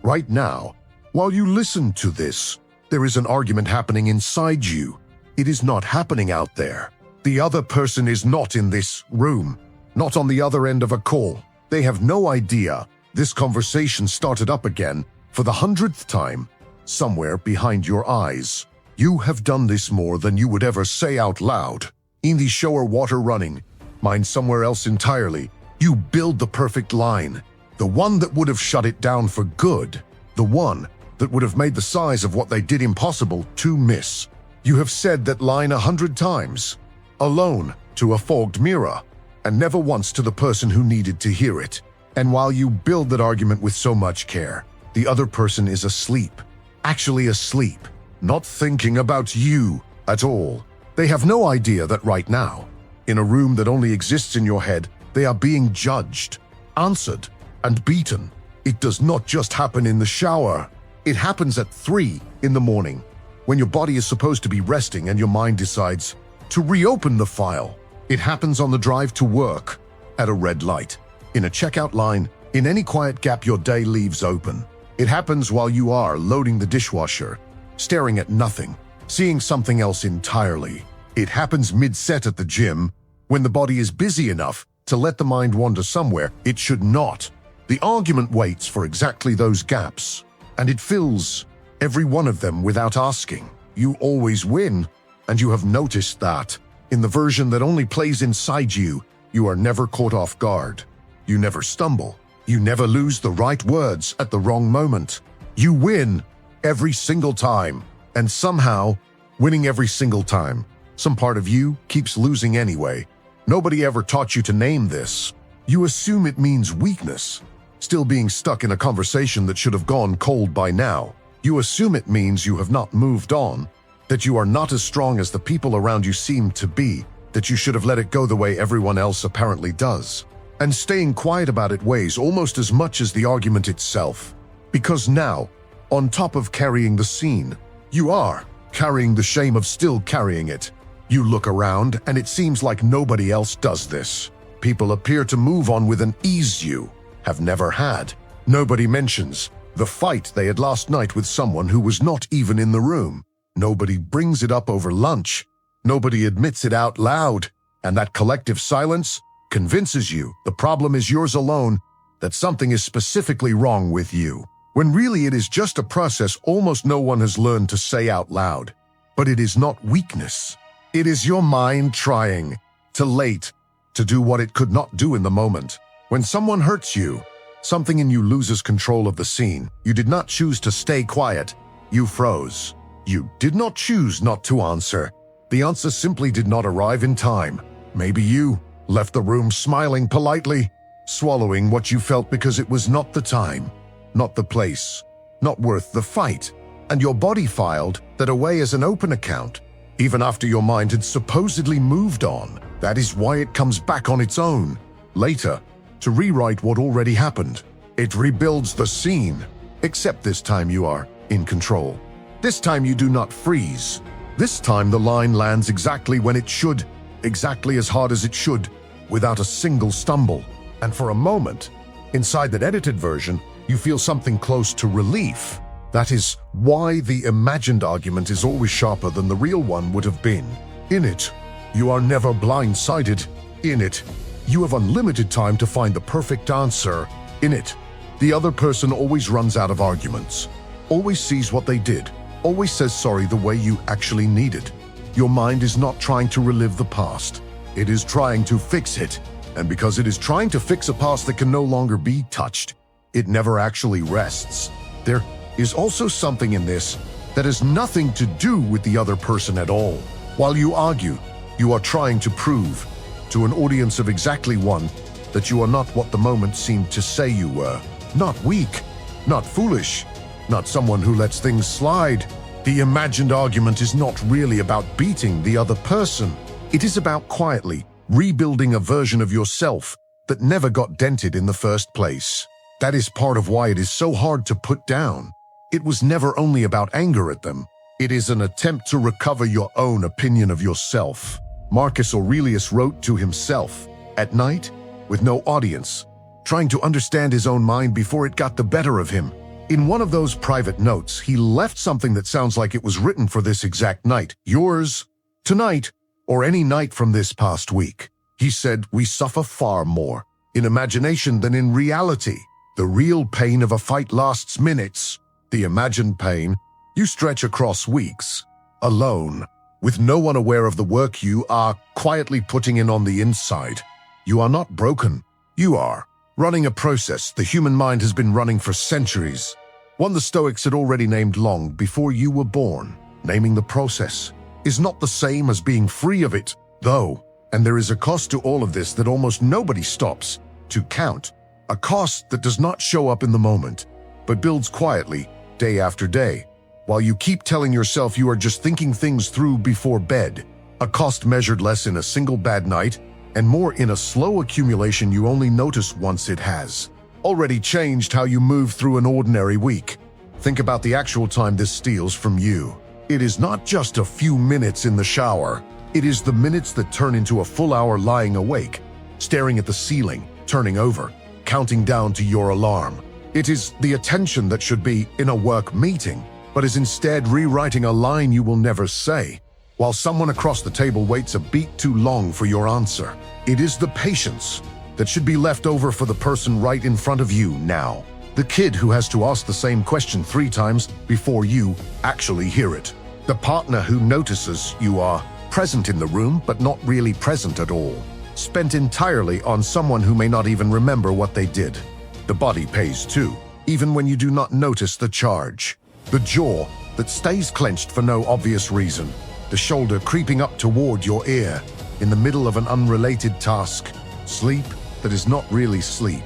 Right now, while you listen to this, there is an argument happening inside you. It is not happening out there. The other person is not in this room, not on the other end of a call. They have no idea this conversation started up again for the 100th time, somewhere behind your eyes. You have done this more than you would ever say out loud. In the shower water running, mine somewhere else entirely, you build the perfect line, the one that would have shut it down for good, the one that would have made the size of what they did impossible to miss. You have said that line 100 times, alone to a fogged mirror, and never once to the person who needed to hear it. And while you build that argument with so much care, the other person is asleep, actually asleep, not thinking about you at all. They have no idea that right now, in a room that only exists in your head, they are being judged, answered, and beaten. It does not just happen in the shower. It happens at 3 in the morning, when your body is supposed to be resting and your mind decides to reopen the file. It happens on the drive to work, at a red light, in a checkout line, in any quiet gap your day leaves open. It happens while you are loading the dishwasher, staring at nothing, seeing something else entirely. It happens mid-set at the gym, when the body is busy enough to let the mind wander somewhere it should not. The argument waits for exactly those gaps, and it fills every one of them without asking. You always win, and you have noticed that. In the version that only plays inside you, you are never caught off guard. You never stumble. You never lose the right words at the wrong moment. You win every single time, and somehow, winning every single time, some part of you keeps losing anyway. Nobody ever taught you to name this. You assume it means weakness, still being stuck in a conversation that should have gone cold by now. You assume it means you have not moved on, that you are not as strong as the people around you seem to be, that you should have let it go the way everyone else apparently does. And staying quiet about it weighs almost as much as the argument itself. Because now, on top of carrying the scene, you are carrying the shame of still carrying it. You look around and it seems like nobody else does this. People appear to move on with an ease you have never had. Nobody mentions the fight they had last night with someone who was not even in the room. Nobody brings it up over lunch. Nobody admits it out loud. And that collective silence convinces you the problem is yours alone, that something is specifically wrong with you, when really it is just a process almost no one has learned to say out loud. But it is not weakness. It is your mind trying, too late, to do what it could not do in the moment. When someone hurts you, something in you loses control of the scene. You did not choose to stay quiet. You froze. You did not choose not to answer. The answer simply did not arrive in time. Maybe you left the room smiling politely, swallowing what you felt because it was not the time, not the place, not worth the fight. And your body filed that away as an open account, even after your mind had supposedly moved on. That is why it comes back on its own, later, to rewrite what already happened. It rebuilds the scene, except this time you are in control. This time you do not freeze. This time the line lands exactly when it should, exactly as hard as it should, without a single stumble. And for a moment, inside that edited version, you feel something close to relief. That is why the imagined argument is always sharper than the real one would have been. In it, you are never blindsided. In it, you have unlimited time to find the perfect answer. In it, the other person always runs out of arguments, always sees what they did, always says sorry the way you actually need it. Your mind is not trying to relive the past. It is trying to fix it. And because it is trying to fix a past that can no longer be touched, it never actually rests. There is also something in this that has nothing to do with the other person at all. While you argue, you are trying to prove to an audience of exactly one that you are not what the moment seemed to say you were. Not weak, not foolish, not someone who lets things slide. The imagined argument is not really about beating the other person. It is about quietly rebuilding a version of yourself that never got dented in the first place. That is part of why it is so hard to put down. It was never only about anger at them. It is an attempt to recover your own opinion of yourself. Marcus Aurelius wrote to himself at night with no audience, trying to understand his own mind before it got the better of him. In one of those private notes, he left something that sounds like it was written for this exact night. Yours, tonight, or any night from this past week. He said, we suffer far more in imagination than in reality. The real pain of a fight lasts minutes. The imagined pain you stretch across weeks, alone, with no one aware of the work you are quietly putting in on the inside. You are not broken. You are running a process the human mind has been running for centuries. One the Stoics had already named long before you were born. Naming the process is not the same as being free of it, though, and there is a cost to all of this that almost nobody stops to count. A cost that does not show up in the moment, but builds quietly, day after day, while you keep telling yourself you are just thinking things through before bed. A cost measured less in a single bad night, and more in a slow accumulation you only notice once it has already changed how you move through an ordinary week. Think about the actual time this steals from you. It is not just a few minutes in the shower. It is the minutes that turn into a full hour lying awake, staring at the ceiling, turning over, counting down to your alarm. It is the attention that should be in a work meeting, but is instead rewriting a line you will never say, while someone across the table waits a beat too long for your answer. It is the patience that should be left over for the person right in front of you now. The kid who has to ask the same question 3 times before you actually hear it. The partner who notices you are present in the room but not really present at all. Spent entirely on someone who may not even remember what they did. The body pays too, even when you do not notice the charge. The jaw that stays clenched for no obvious reason. The shoulder creeping up toward your ear in the middle of an unrelated task. Sleep that is not really sleep.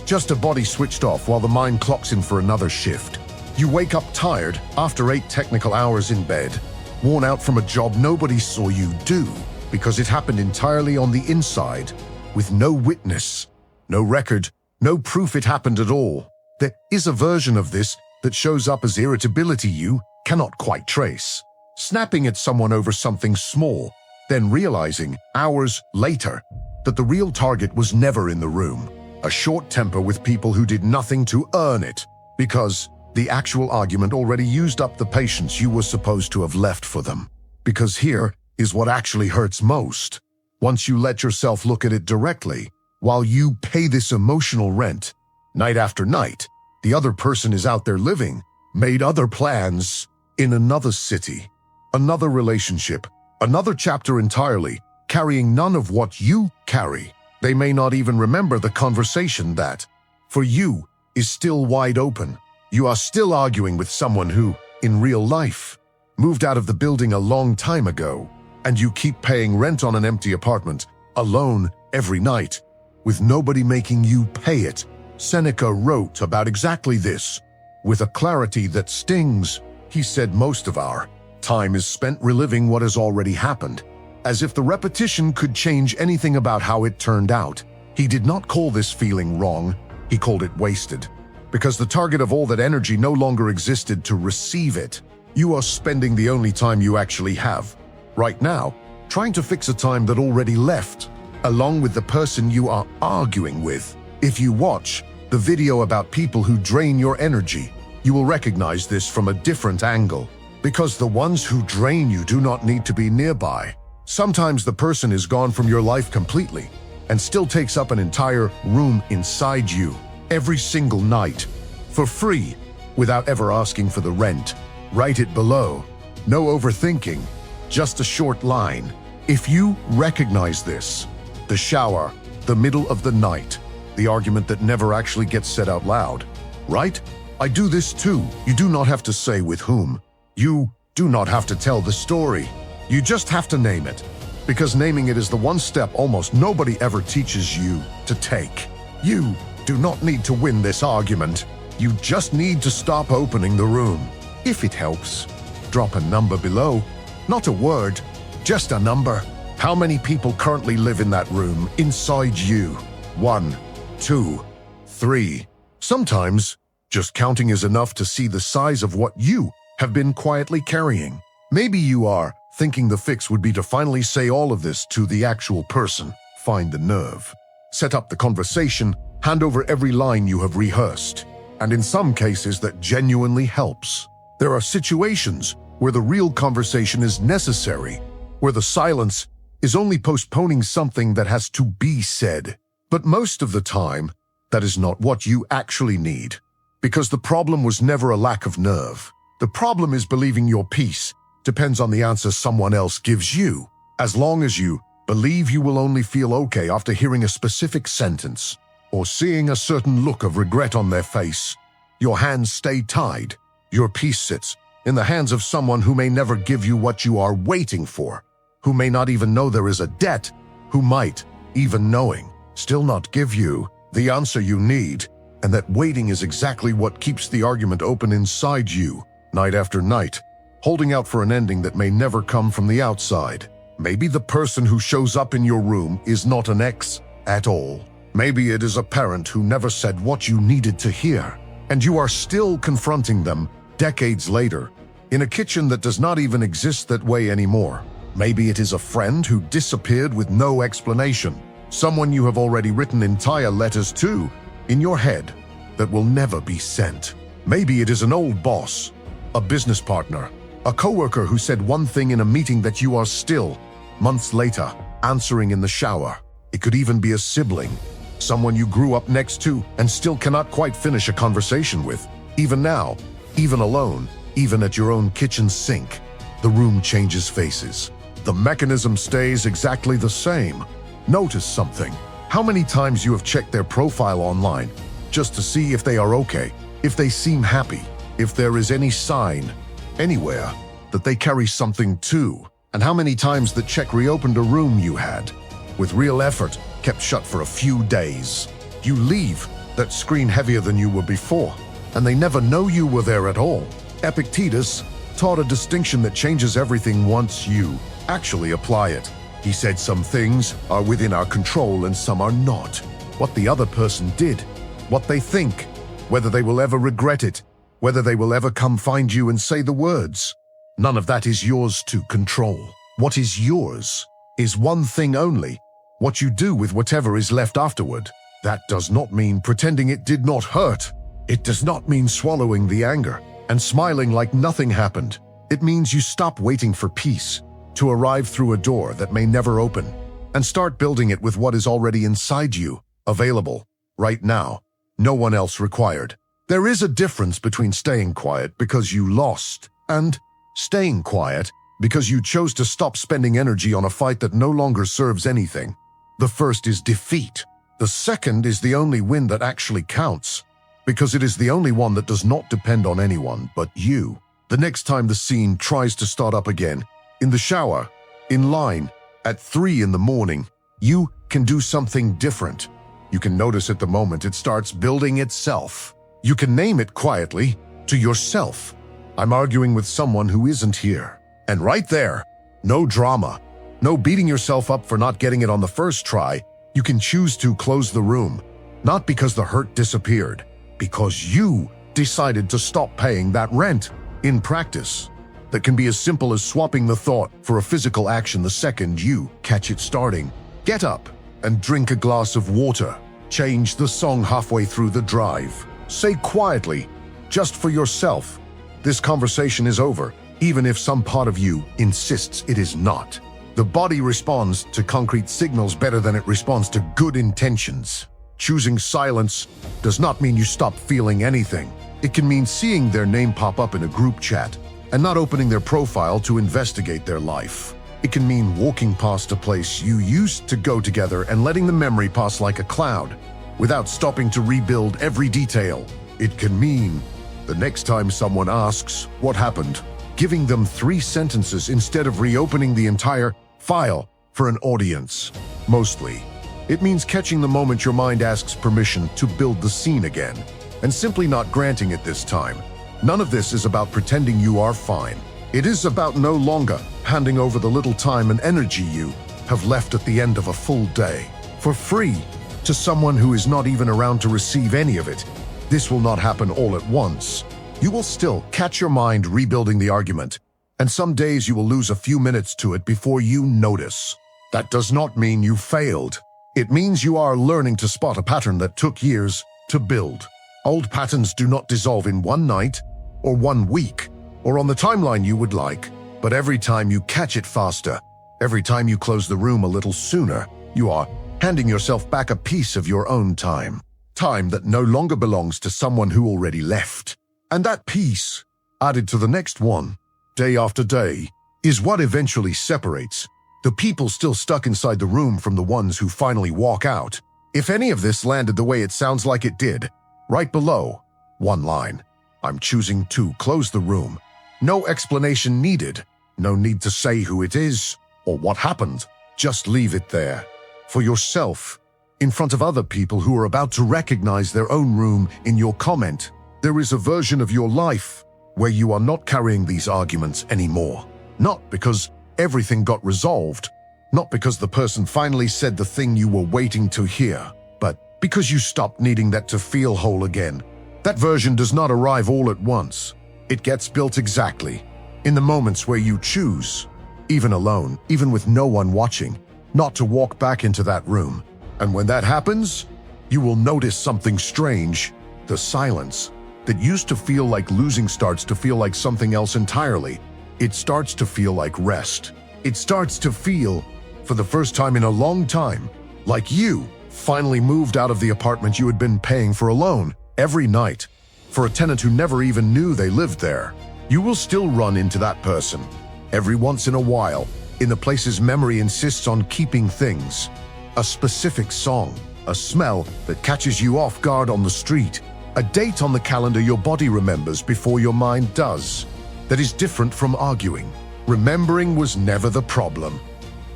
Just a body switched off while the mind clocks in for another shift. You wake up tired after 8 technical hours in bed, worn out from a job nobody saw you do, because it happened entirely on the inside, with no witness, no record, no proof it happened at all. There is a version of this that shows up as irritability you cannot quite trace. Snapping at someone over something small, then realizing, hours later, that the real target was never in the room. A short temper with people who did nothing to earn it, because the actual argument already used up the patience you were supposed to have left for them. Because here is what actually hurts most. Once you let yourself look at it directly, while you pay this emotional rent, night after night, the other person is out there living, made other plans, in another city, another relationship, another chapter entirely, carrying none of what you carry. They may not even remember the conversation that, for you, is still wide open. You are still arguing with someone who, in real life, moved out of the building a long time ago, and you keep paying rent on an empty apartment, alone, every night, with nobody making you pay it. Seneca wrote about exactly this, with a clarity that stings. He said most of our time is spent reliving what has already happened, as if the repetition could change anything about how it turned out. He did not call this feeling wrong, he called it wasted, because the target of all that energy no longer existed to receive it. You are spending the only time you actually have, right now, trying to fix a time that already left, along with the person you are arguing with. If you watch the video about people who drain your energy, you will recognize this from a different angle, because the ones who drain you do not need to be nearby. Sometimes the person is gone from your life completely and still takes up an entire room inside you every single night for free without ever asking for the rent. Write it below. No overthinking, just a short line. If you recognize this, the shower, the middle of the night, the argument that never actually gets said out loud, right? I do this too. You do not have to say with whom. You do not have to tell the story. You just have to name it, because naming it is the one step almost nobody ever teaches you to take. You do not need to win this argument. You just need to stop opening the room. If it helps, drop a number below. Not a word, just a number. How many people currently live in that room inside you? 1, 2, 3. Sometimes, just counting is enough to see the size of what you have been quietly carrying. Maybe you are thinking the fix would be to finally say all of this to the actual person. Find the nerve. Set up the conversation, hand over every line you have rehearsed. and in some cases that genuinely helps. There are situations where the real conversation is necessary, where the silence is only postponing something that has to be said. But most of the time, that is not what you actually need, because the problem was never a lack of nerve. The problem is believing your peace depends on the answer someone else gives you. As long as you believe you will only feel okay after hearing a specific sentence or seeing a certain look of regret on their face, your hands stay tied. Your peace sits in the hands of someone who may never give you what you are waiting for, who may not even know there is a debt, who might, even knowing, still not give you the answer you need, and that waiting is exactly what keeps the argument open inside you, night after night, holding out for an ending that may never come from the outside. Maybe the person who shows up in your room is not an ex at all. Maybe it is a parent who never said what you needed to hear, and you are still confronting them decades later, in a kitchen that does not even exist that way anymore. Maybe it is a friend who disappeared with no explanation, someone you have already written entire letters to in your head that will never be sent. Maybe it is an old boss, a business partner, a coworker who said one thing in a meeting that you are still, months later, answering in the shower. It could even be a sibling, someone you grew up next to and still cannot quite finish a conversation with. Even now, even alone, even at your own kitchen sink, the room changes faces. The mechanism stays exactly the same. Notice something. How many times you have checked their profile online just to see if they are okay, if they seem happy, if there is any sign, anywhere, that they carry something too. And how many times the check reopened a room you had, with real effort, kept shut for a few days. You leave that screen heavier than you were before, and they never know you were there at all. Epictetus taught a distinction that changes everything once you actually apply it. He said some things are within our control and some are not. What the other person did, what they think, whether they will ever regret it, whether they will ever come find you and say the words. None of that is yours to control. What is yours is one thing only: what you do with whatever is left afterward. That does not mean pretending it did not hurt. It does not mean swallowing the anger and smiling like nothing happened. It means you stop waiting for peace to arrive through a door that may never open, and start building it with what is already inside you, available, right now, no one else required. There is a difference between staying quiet because you lost and staying quiet because you chose to stop spending energy on a fight that no longer serves anything. The first is defeat. The second is the only win that actually counts, because it is the only one that does not depend on anyone but you. The next time the scene tries to start up again, in the shower, in line, at 3 in the morning, you can do something different. You can notice at the moment it starts building itself. You can name it quietly to yourself. I'm arguing with someone who isn't here. And right there, no drama, no beating yourself up for not getting it on the first try. You can choose to close the room, not because the hurt disappeared, because you decided to stop paying that rent. In practice, that can be as simple as swapping the thought for a physical action the second you catch it starting. Get up and drink a glass of water. Change the song halfway through the drive. Say quietly, just for yourself, this conversation is over, even if some part of you insists it is not. The body responds to concrete signals better than it responds to good intentions. Choosing silence does not mean you stop feeling anything. It can mean seeing their name pop up in a group chat and not opening their profile to investigate their life. It can mean walking past a place you used to go together and letting the memory pass like a cloud without stopping to rebuild every detail. It can mean the next time someone asks what happened, giving them 3 sentences instead of reopening the entire file for an audience. Mostly, it means catching the moment your mind asks permission to build the scene again, and simply not granting it this time. None of this is about pretending you are fine. It is about no longer handing over the little time and energy you have left at the end of a full day for free to someone who is not even around to receive any of it. This will not happen all at once. You will still catch your mind rebuilding the argument, and some days you will lose a few minutes to it before you notice. That does not mean you failed. It means you are learning to spot a pattern that took years to build. Old patterns do not dissolve in one night, or 1 week, or on the timeline you would like, but every time you catch it faster, every time you close the room a little sooner, you are handing yourself back a piece of your own time. Time that no longer belongs to someone who already left. And that piece, added to the next one, day after day, is what eventually separates the people still stuck inside the room from the ones who finally walk out. If any of this landed the way it sounds like it did, right below, one line, I'm choosing to close the room. No explanation needed. No need to say who it is or what happened. Just leave it there. For yourself, in front of other people who are about to recognize their own room in your comment. There is a version of your life where you are not carrying these arguments anymore. Not because everything got resolved, not because the person finally said the thing you were waiting to hear, but because you stopped needing that to feel whole again. That version does not arrive all at once. It gets built exactly in the moments where you choose, even alone, even with no one watching, not to walk back into that room. And when that happens, you will notice something strange. The silence that used to feel like losing starts to feel like something else entirely. It starts to feel like rest. It starts to feel, for the first time in a long time, like you finally moved out of the apartment you had been paying for alone every night, for a tenant who never even knew they lived there. You will still run into that person every once in a while in the places memory insists on keeping things. A specific song, a smell that catches you off guard on the street, a date on the calendar your body remembers before your mind does. That is different from arguing. Remembering was never the problem.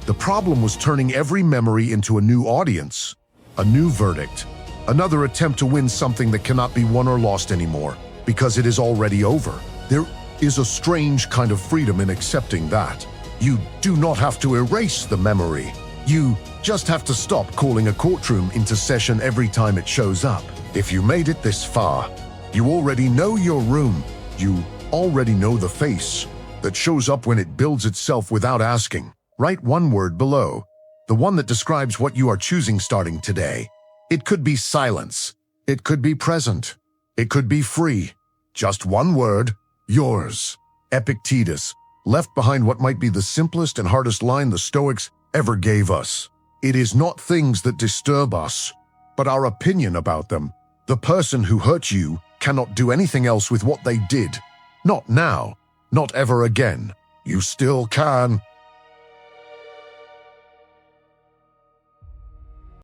The problem was turning every memory into a new audience, a new verdict, another attempt to win something that cannot be won or lost anymore, because it is already over. There is a strange kind of freedom in accepting that. You do not have to erase the memory. You just have to stop calling a courtroom into session every time it shows up. If you made it this far, you already know your room. You already know the face that shows up when it builds itself without asking. Write one word below, the one that describes what you are choosing starting today. It could be silence. It could be present. It could be free. Just one word, yours. Epictetus left behind what might be the simplest and hardest line the Stoics ever gave us. It is not things that disturb us, but our opinion about them. The person who hurt you cannot do anything else with what they did. Not now, not ever again. You still can.